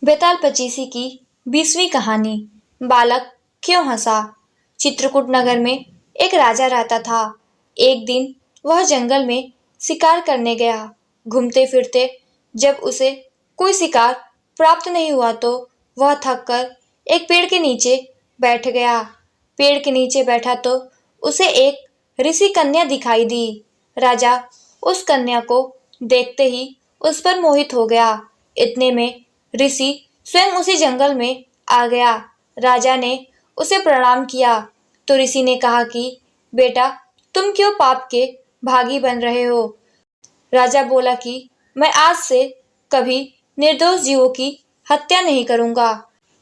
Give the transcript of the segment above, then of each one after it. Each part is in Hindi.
बेताल पचीसी की 20वीं कहानी। बालक क्यों हंसा। चित्रकूट नगर में एक राजा रहता था। एक दिन वह जंगल में शिकार करने गया। घूमते फिरते जब उसे कोई शिकार प्राप्त नहीं हुआ तो वह थक कर एक पेड़ के नीचे बैठ गया। पेड़ के नीचे बैठा तो उसे एक ऋषि कन्या दिखाई दी। राजा उस कन्या को देखते ही उस पर मोहित हो गया। इतने में ऋषि स्वयं उसी जंगल में आ गया। राजा ने उसे प्रणाम किया तो ऋषि ने कहा कि बेटा, तुम क्यों पाप के भागी बन रहे हो। राजा बोला कि मैं आज से कभी निर्दोष जीवों की हत्या नहीं करूंगा।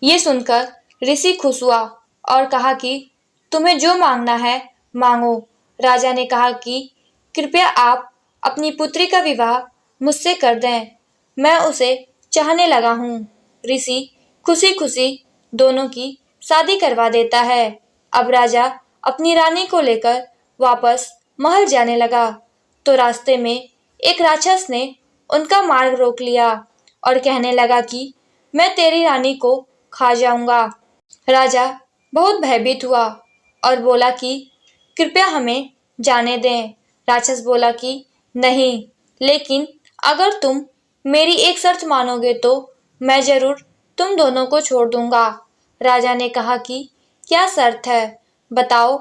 ये सुनकर ऋषि खुश हुआ और कहा कि तुम्हें जो मांगना है मांगो। राजा ने कहा कि कृपया आप अपनी पुत्री का विवाह मुझसे कर दें, मैं उसे चाहने लगा हूँ। ऋषि खुशी खुशी दोनों की शादी करवा देता है। अब राजा अपनी रानी को लेकर वापस महल जाने लगा तो रास्ते में एक राक्षस ने उनका मार्ग रोक लिया और कहने लगा कि मैं तेरी रानी को खा जाऊंगा। राजा बहुत भयभीत हुआ और बोला कि कृपया हमें जाने दें। राक्षस बोला कि नहीं, लेकिन अगर तुम मेरी एक शर्त मानोगे तो मैं जरूर तुम दोनों को छोड़ दूंगा। राजा ने कहा कि क्या शर्त है, बताओ।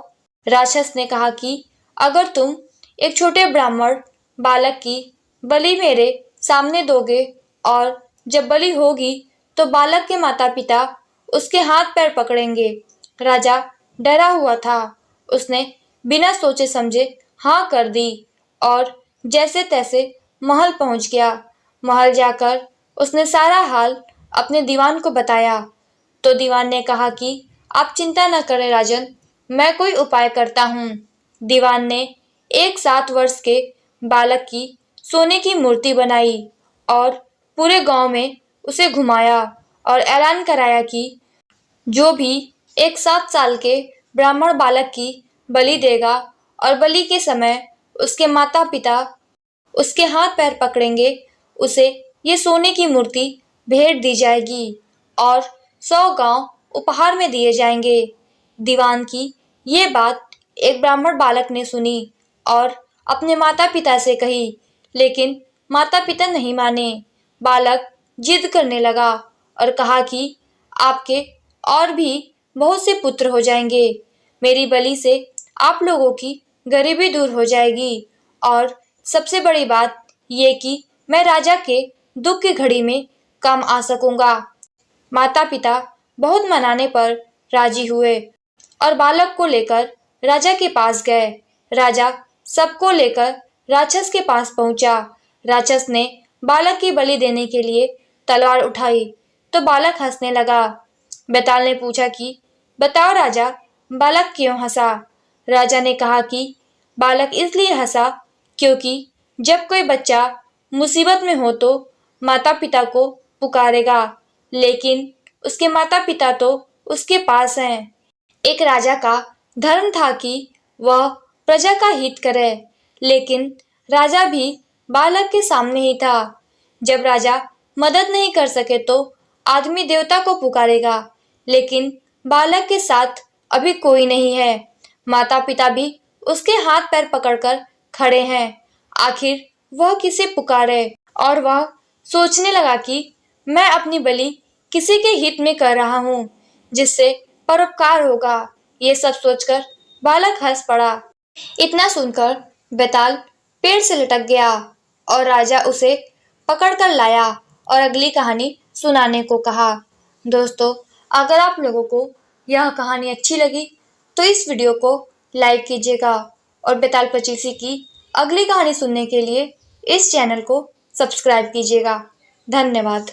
राक्षस ने कहा कि अगर तुम एक छोटे ब्राह्मण बालक की बलि मेरे सामने दोगे और जब बलि होगी तो बालक के माता पिता उसके हाथ पैर पकड़ेंगे। राजा डरा हुआ था। उसने बिना सोचे समझे हाँ कर दी और जैसे तैसे महल पहुंच गया। महल जाकर उसने सारा हाल अपने दीवान को बताया तो दीवान ने कहा कि आप चिंता न करें राजन, मैं कोई उपाय करता हूँ। दीवान ने एक 7 वर्ष के बालक की सोने की मूर्ति बनाई और पूरे गांव में उसे घुमाया और ऐलान कराया कि जो भी एक 7 साल के ब्राह्मण बालक की बलि देगा और बलि के समय उसके माता पिता उसके हाथ पैर पकड़ेंगे, उसे ये सोने की मूर्ति भेंट दी जाएगी और 100 गांव उपहार में दिए जाएंगे। दीवान की ये बात एक ब्राह्मण बालक ने सुनी और अपने माता पिता से कही, लेकिन माता पिता नहीं माने। बालक जिद करने लगा और कहा कि आपके और भी बहुत से पुत्र हो जाएंगे। मेरी बलि से आप लोगों की गरीबी दूर हो जाएगी और सबसे बड़ी बात ये कि मैं राजा के दुख की घड़ी में काम आ सकूंगा। माता पिता बहुत मनाने पर राजी हुए और बालक को लेकर राजा के पास गए। राजा सबको लेकर राक्षस के पास पहुंचा। राक्षस ने बालक की बलि देने के लिए तलवार उठाई तो बालक हंसने लगा। बेताल ने पूछा कि बताओ राजा, बालक क्यों हंसा। राजा ने कहा कि बालक इसलिए हंसा क्योंकि जब कोई बच्चा मुसीबत में हो तो माता पिता को पुकारेगा, लेकिन उसके माता पिता तो उसके पास हैं। एक राजा का धर्म था कि वह प्रजा का हित करे, लेकिन राजा भी बालक के सामने ही था। जब राजा मदद नहीं कर सके तो आदमी देवता को पुकारेगा, लेकिन बालक के साथ अभी कोई नहीं है। माता पिता भी उसके हाथ पैर पकड़कर खड़े हैं। आखिर वह किसे पुकारे और वह सोचने लगा कि मैं अपनी बलि किसी के हित में कर रहा हूँ जिससे परोपकार होगा। ये सब सोचकर बालक हंस पड़ा। इतना सुनकर बेताल पेड़ से लटक गया और राजा उसे पकड़कर लाया और अगली कहानी सुनाने को कहा। दोस्तों, अगर आप लोगों को यह कहानी अच्छी लगी तो इस वीडियो को लाइक कीजिएगा और बेताल पचीसी की अगली कहानी सुनने के लिए इस चैनल को सब्सक्राइब कीजिएगा। धन्यवाद।